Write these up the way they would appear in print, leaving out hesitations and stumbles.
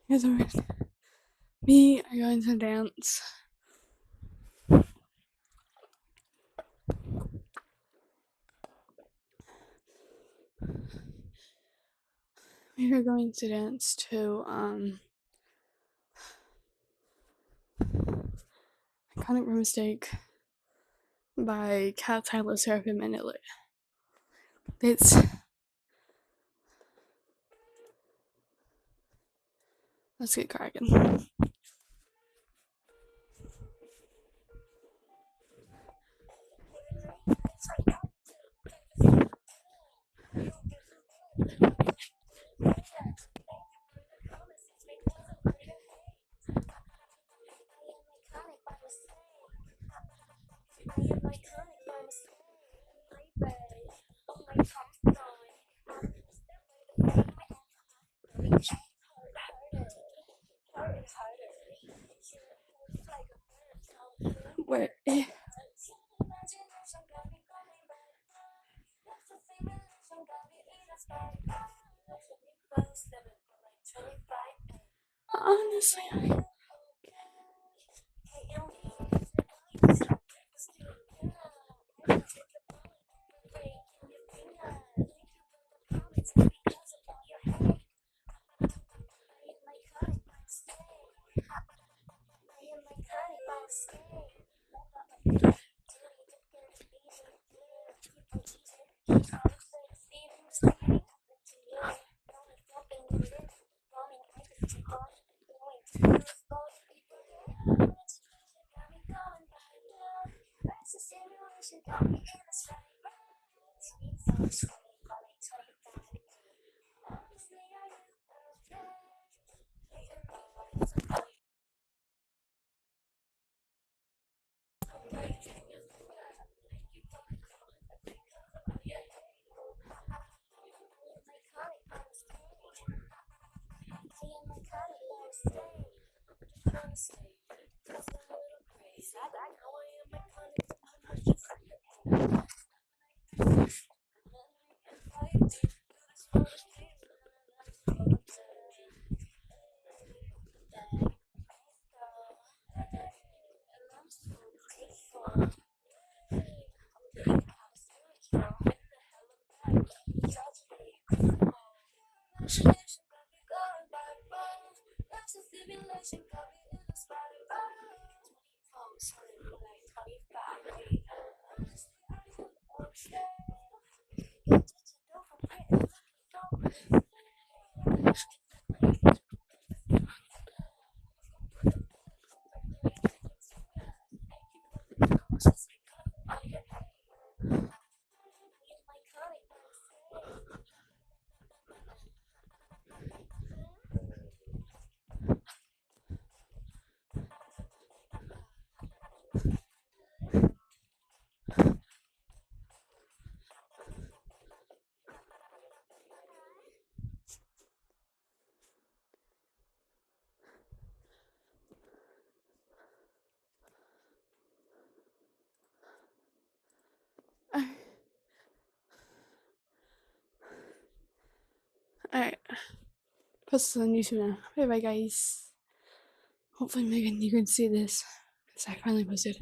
Here's me are going to dance. We are going to dance to Iconic Mistake by Cat Tyler Seraphim and It. Let's get cracking. Where? Honestly, alright. Post this on YouTube now. Bye bye, guys. Hopefully, Megan, you can see this. Because I finally posted.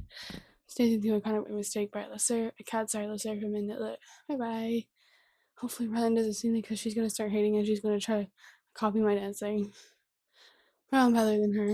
Stay tuned to Iconic Mistake by Cat Tyler Seraphim and It. Bye bye. Hopefully, Rylan doesn't see me because she's gonna start hating and she's gonna try to copy my dancing. Well, I'm better than her.